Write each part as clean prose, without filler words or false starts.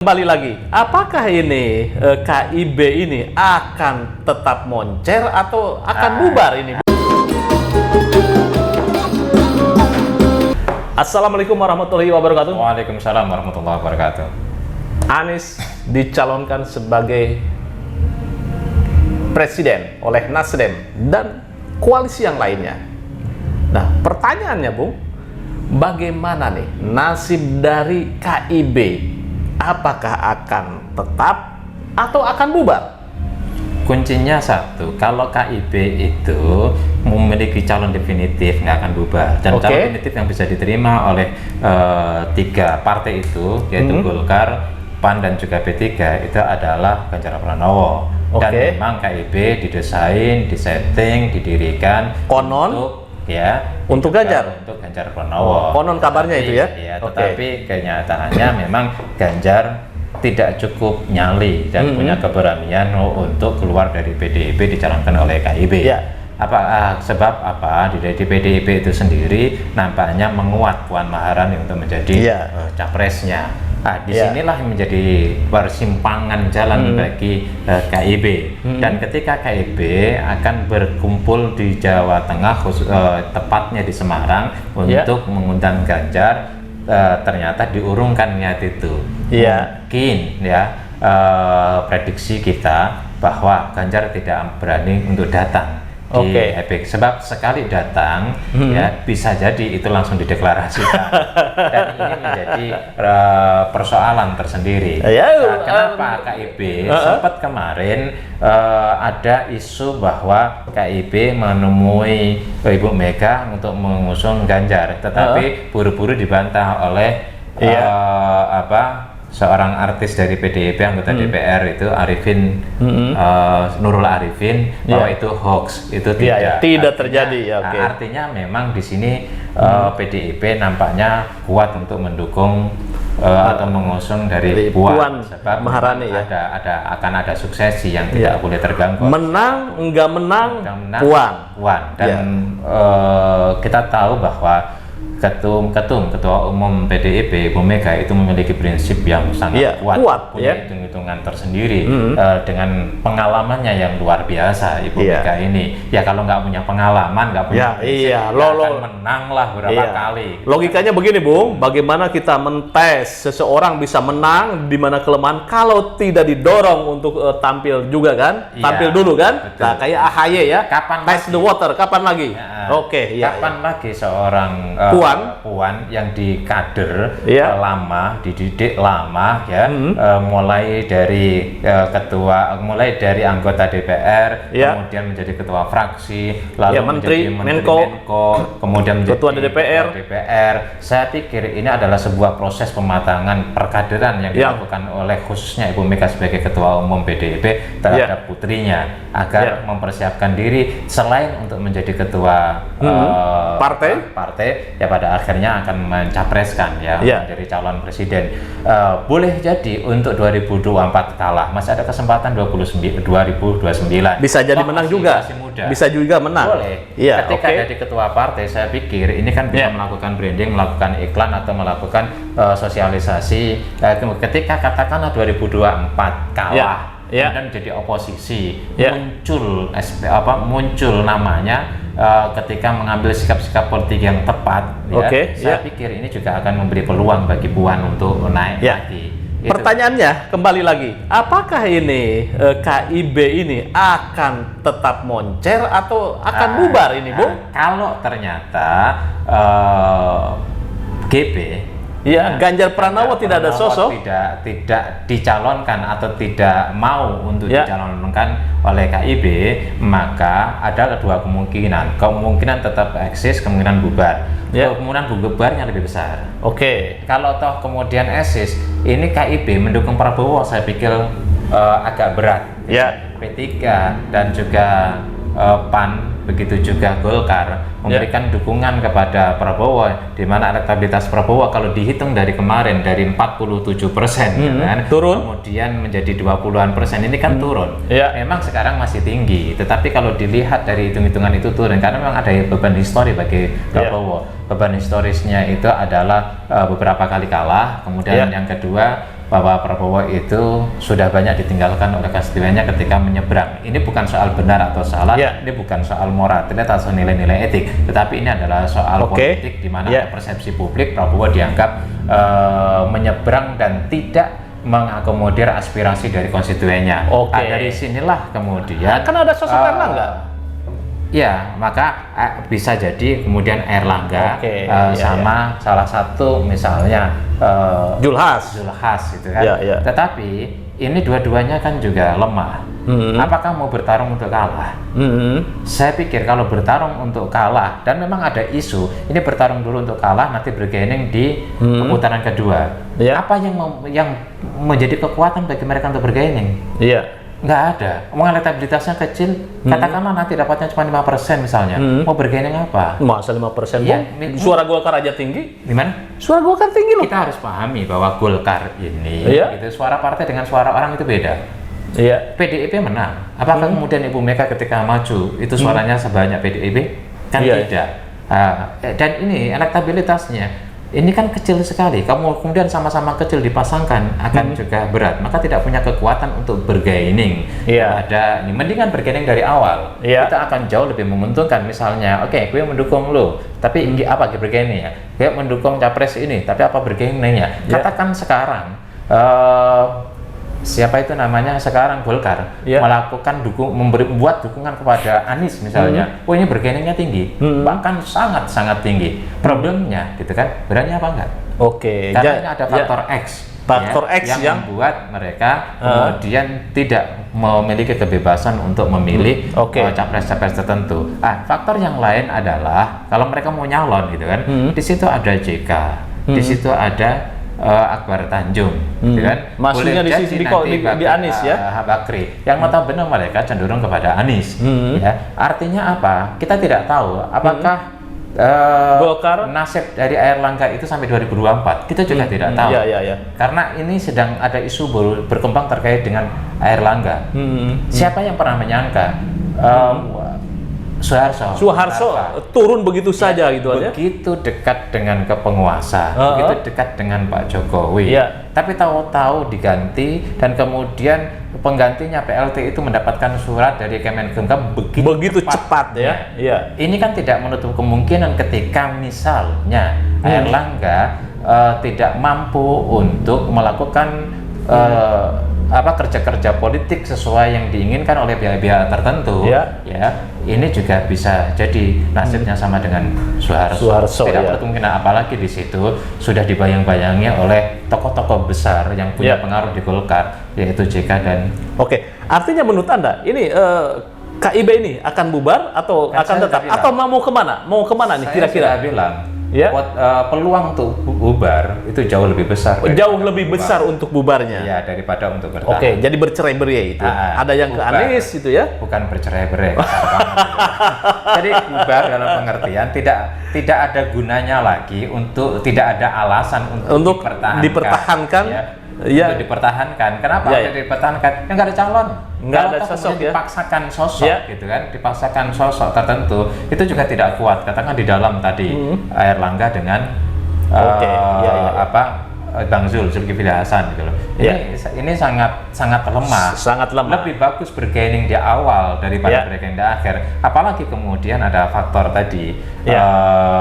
Kembali lagi, apakah ini KIB ini akan tetap moncer atau akan bubar ini? Assalamualaikum warahmatullahi wabarakatuh. Waalaikumsalam warahmatullahi wabarakatuh. Anies dicalonkan sebagai presiden oleh Nasdem dan koalisi yang lainnya. Nah, pertanyaannya, Bung, bagaimana nih nasib dari KIB? Apakah akan tetap atau akan bubar? Kuncinya satu, kalau KIB itu memiliki calon definitif, nggak akan bubar. Dan calon definitif yang bisa diterima oleh tiga partai itu, yaitu Golkar, PAN, dan juga P3, itu adalah Ganjar Pranowo. Dan memang KIB didesain, disetting, didirikan untuk Ganjar Pranowo. Konon kabarnya itu ya. Tetapi kenyataannya memang Ganjar tidak cukup nyali dan punya keberanian untuk keluar dari PDIP dicalonkan oleh KIB. Sebab apa? Di PDIP itu sendiri nampaknya menguat Puan Maharani untuk menjadi capresnya. Disinilah yang menjadi persimpangan jalan bagi KIB. Dan ketika KIB akan berkumpul di Jawa Tengah, tepatnya di Semarang, untuk mengundang Ganjar, ternyata diurungkan niat itu. Mungkin prediksi kita bahwa Ganjar tidak berani untuk datang di Epic, sebab sekali datang bisa jadi itu langsung dideklarasikan. Dan ini menjadi persoalan tersendiri. Kenapa KIB sempat kemarin ada isu bahwa KIB menemui Ibu Mega untuk mengusung Ganjar, tetapi buru-buru dibantah oleh seorang artis dari PDIP, anggota DPR itu Arifin, Nurul Arifin, bahwa itu hoax, itu tidak terjadi. Artinya memang di sini PDIP nampaknya kuat untuk mendukung atau mengusung dari Puan, sebab Maharani akan ada suksesi yang tidak boleh terganggu. Menang enggak menang, Puan. Dan kita tahu bahwa Ketua Umum PDIP, Ibu Mega, itu memiliki prinsip yang sangat kuat, punya hitung-hitungan tersendiri, dengan pengalamannya yang luar biasa. Ibu Mega ini, kalau nggak punya pengalaman, nggak punya prinsip, akan menang lah berapa kali. Logikanya begini, Bung, bagaimana kita mentes seseorang bisa menang di mana kelemahan kalau tidak didorong untuk tampil juga kan? Tampil dulu kan? Betul. Nah, kayak AHY ya, kapan test the water, kapan lagi? Kapan lagi seorang Puan yang dikader lama, dididik lama, mulai dari mulai dari anggota DPR, kemudian menjadi ketua fraksi, lalu menjadi Menko, kemudian menjadi ketua DPR. Saya pikir ini adalah sebuah proses pematangan perkaderan yang dilakukan oleh khususnya Ibu Mega sebagai ketua umum PDIP terhadap putrinya, agar mempersiapkan diri selain untuk menjadi ketua partai, pada akhirnya akan mencapreskan menjadi calon presiden. Boleh jadi untuk 2024 kalah, masih ada kesempatan 2029. Bisa jadi menang juga. Bisa juga menang. Boleh. Ketika jadi ketua partai, saya pikir ini kan bisa melakukan branding, melakukan iklan, atau melakukan sosialisasi. Ketika katakanlah 2024 kalah, dan jadi oposisi, muncul namanya, ketika mengambil sikap-sikap politik yang tepat, saya pikir ini juga akan memberi peluang bagi Puan untuk naik lagi. Pertanyaannya kembali lagi, apakah ini KIB ini akan tetap moncer atau akan bubar ini, Bu? Kalau ternyata GP Ganjar Pranowo tidak ada sosok, tidak dicalonkan atau tidak mau untuk dicalonkan oleh KIB, maka ada dua kemungkinan tetap eksis, kemungkinan bubar. Kemungkinan bubarnya lebih besar. Kalau toh kemudian eksis, ini KIB mendukung Prabowo, saya pikir agak berat. P3 dan juga PAN, begitu juga Golkar, memberikan dukungan kepada Prabowo, di mana elektabilitas Prabowo kalau dihitung dari kemarin dari 47% turun, kemudian menjadi 20-an persen, ini kan turun. Memang sekarang masih tinggi, tetapi kalau dilihat dari hitung-hitungan itu turun karena memang ada beban histori bagi Prabowo. Beban historisnya itu adalah beberapa kali kalah, kemudian yang kedua bahwa Prabowo itu sudah banyak ditinggalkan oleh konstituennya ketika menyeberang. Ini bukan soal benar atau salah, ini bukan soal moralitas atau nilai-nilai etik, tetapi ini adalah soal politik di mana persepsi publik Prabowo dianggap menyeberang dan tidak mengakomodir aspirasi dari konstituennya. Dari sinilah kemudian kan ada sosok Erlangga. Ya, maka bisa jadi kemudian Erlangga sama salah satu misalnya Julhas gitu kan. Tetapi ini dua-duanya kan juga lemah. Apakah mau bertarung untuk kalah? Saya pikir kalau bertarung untuk kalah, dan memang ada isu ini bertarung dulu untuk kalah, nanti bergaining di putaran kedua. Apa yang menjadi kekuatan bagi mereka untuk bergaining? Nggak ada. Elektabilitasnya kecil, katakanlah nanti dapatnya cuma 5% misalnya. Mau bergaining apa? Masa 5%? Suara Golkar aja tinggi. Gimana? Suara Golkar tinggi loh. Kita harus pahami bahwa Golkar ini, gitu, suara partai dengan suara orang itu beda. PDIP menang. Apakah kemudian Ibu Mega ketika maju itu suaranya sebanyak PDIP? Kan tidak. Dan ini elektabilitasnya ini kan kecil sekali. Kamu kemudian sama-sama kecil dipasangkan akan juga berat. Maka tidak punya kekuatan untuk bergaining. Ada ini mendingan bergaining dari awal. Kita akan jauh lebih menguntungkan. Misalnya, gue mendukung lo, tapi apa bergaining ya? Gue mendukung capres ini, tapi apa bergainingnya? Katakan sekarang siapa itu namanya sekarang Golkar melakukan membuat dukungan kepada Anies misalnya, ini bergainingnya tinggi, bahkan sangat tinggi. Problemnya gitu kan, berani apa enggak? Karena ini ada faktor X, X yang membuat mereka kemudian tidak memiliki kebebasan untuk memilih capres-capres tertentu. Faktor yang lain adalah kalau mereka mau nyalon gitu kan, di situ ada JK, di situ ada Akbar Tanjung, gitu kan? Maksudnya di sisi di Anies ya? Bakri, yang notabene mereka cenderung kepada Anies. Artinya apa? Kita tidak tahu apakah Golkar nasib dari Erlangga itu sampai 2024. Kita juga tidak tahu. Karena ini sedang ada isu berkembang terkait dengan Erlangga. Siapa yang pernah menyangka Soeharto turun begitu saja gitu aja. Begitu dekat dengan penguasa, begitu dekat dengan Pak Jokowi. Tapi tahu-tahu diganti dan kemudian penggantinya PLT itu mendapatkan surat dari Kemenkumham begitu cepat ya. Ini kan tidak menutup kemungkinan ketika misalnya Erlangga tidak mampu untuk melakukan kerja-kerja politik sesuai yang diinginkan oleh pihak-pihak tertentu, ini juga bisa jadi nasibnya sama dengan Soeharto. Tidak kemungkinan, apalagi di situ sudah dibayang-bayangi oleh tokoh-tokoh besar yang punya pengaruh di Golkar, yaitu JK dan. Artinya menurut Anda ini KIB ini akan bubar atau akan tetap atau mau kemana? Mau kemana nih kira-kira? Saya bilang. Peluang untuk bubar itu jauh lebih besar. Jauh lebih besar untuk bubarnya. Daripada untuk bertahan. Jadi bercerai-berai itu. Ada yang ke Anies itu ya? Bukan bercerai-berai. Jadi bubar dalam pengertian tidak ada gunanya lagi, untuk tidak ada alasan untuk dipertahankan. Untuk dipertahankan. Kenapa ada dipertahankan? Nggak ada calon. Nggak ada sosok dipaksakan sosok gitu kan, dipaksakan sosok tertentu itu juga tidak kuat. Katakan di dalam tadi Erlangga dengan Bang Zulkifli Hasan gitu loh. Ini sangat lemah. Lebih bagus bergaining di awal daripada bergaining di akhir. Apalagi kemudian ada faktor tadi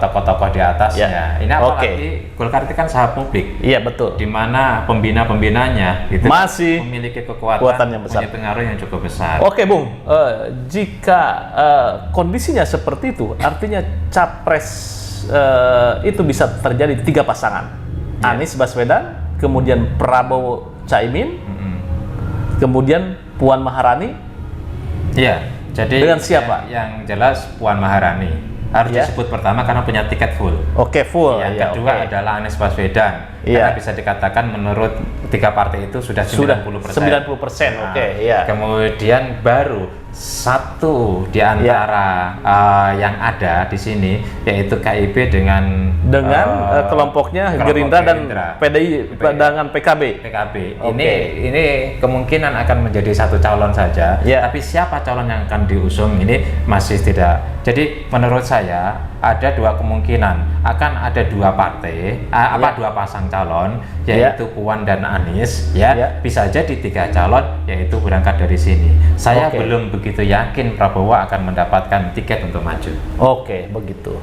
tokoh-tokoh di atasnya. Ini apalagi Golkar itu kan sahabat publik. Betul. Di mana pembina-pembinanya itu masih memiliki kekuatan yang besar, punya pengaruh yang cukup besar. Bung. Jika kondisinya seperti itu, artinya capres itu bisa terjadi 3 pasangan. Anies Baswedan, kemudian Prabowo Caimin, kemudian Puan Maharani. Jadi dengan siapa? Yang jelas Puan Maharani harus disebut pertama karena punya tiket full. Full. Yang kedua adalah Anies Baswedan. Karena bisa dikatakan menurut 3 partai itu sudah 90%. Kemudian baru satu di antara yang ada di sini, yaitu KIB dengan kelompoknya Gerindra dan PDI dengan PKB. Ini kemungkinan akan menjadi satu calon saja. Tapi siapa calon yang akan diusung ini masih tidak. Jadi menurut saya ada 2 kemungkinan. akan ada dua partai, dua pasang calon, yaitu Puan dan Anies, bisa jadi 3 calon, yaitu berangkat dari sini. Saya belum begitu yakin Prabowo akan mendapatkan tiket untuk maju. Oke, begitu.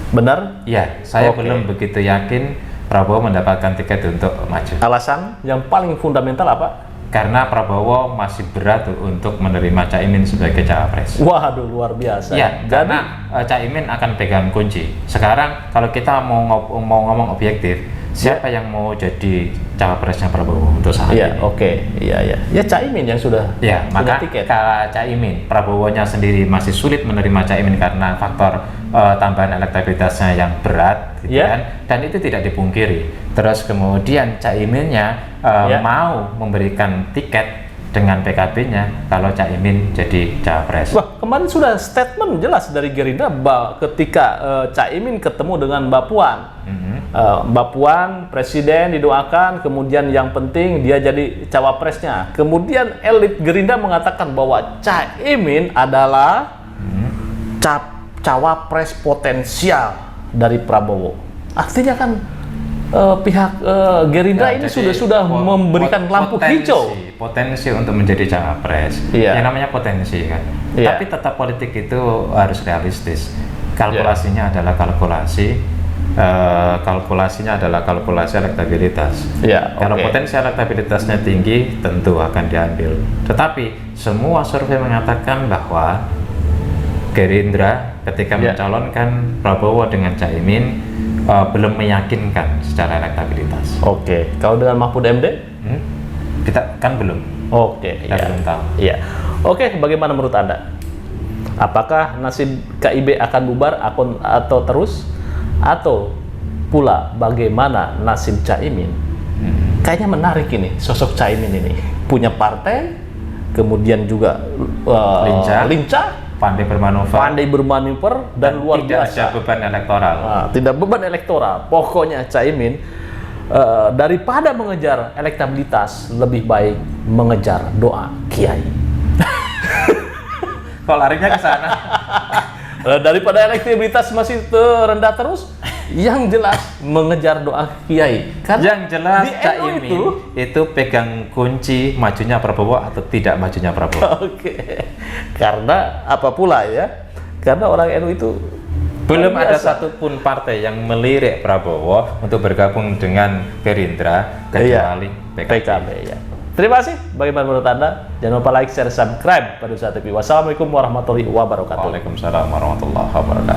Benar? Ya, saya belum begitu yakin Prabowo mendapatkan tiket untuk maju. Alasan yang paling fundamental apa? Karena Prabowo masih berat untuk menerima Caimin sebagai cawapres. Waduh, luar biasa. Ya, karena Caimin akan pegang kunci. Sekarang kalau kita mau ngomong objektif, siapa yang mau jadi cawapresnya Prabowo untuk saat ini? Ya Caimin yang sudah punya tiket. Caimin, Prabowo-nya sendiri masih sulit menerima Caimin karena faktor tambahan elektabilitasnya yang berat, gitu kan? Dan itu tidak dipungkiri. Terus kemudian Caiminnya mau memberikan tiket dengan PKB-nya kalau Caimin jadi cawapres. Wah, kemarin sudah statement jelas dari Gerindra ketika Caimin ketemu dengan Mbak Puan. Mbak Puan, presiden didoakan, kemudian yang penting dia jadi cawapresnya. Kemudian elit Gerindra mengatakan bahwa Caimin adalah cawapres potensial dari Prabowo. Artinya kan pihak Gerindra ini sudah memberikan lampu hijau. Potensi untuk menjadi cawapres. Yang namanya potensi kan. Tapi tetap politik itu harus realistis. Kalkulasinya adalah kalkulasi elektabilitas. Kalau potensi elektabilitasnya tinggi, tentu akan diambil. Tetapi semua survei mengatakan bahwa Gerindra ketika mencalonkan Prabowo dengan Caimin belum meyakinkan secara elektabilitas. Kalau dengan Mahfud MD? Kita kan belum. Kita belum tahu. Bagaimana menurut Anda? Apakah nasib KIB akan bubar atau terus? Atau pula bagaimana nasib Caimin? Kayaknya menarik ini, sosok Caimin ini. Punya partai, kemudian juga lincah, pandai bermanuver dan luar biasa. Tidak ada beban elektoral. Tidak beban elektoral. Pokoknya Caimin daripada mengejar elektabilitas, lebih baik mengejar doa kiai. Kalau larinya ke sana. Daripada elektabilitas masih rendah terus, yang jelas mengejar doa kiai. Karena yang jelas Caimin itu pegang kunci majunya Prabowo atau tidak majunya Prabowo. Karena apa pula ya? Karena orang NU itu belum ada satupun partai yang melirik Prabowo untuk bergabung dengan Gerindra kecuali PKB. Terima kasih. Bagaimana menurut Anda? Jangan lupa like, share, subscribe pada saat TV. Wassalamualaikum warahmatullahi wabarakatuh. Waalaikumsalam warahmatullahi wabarakatuh.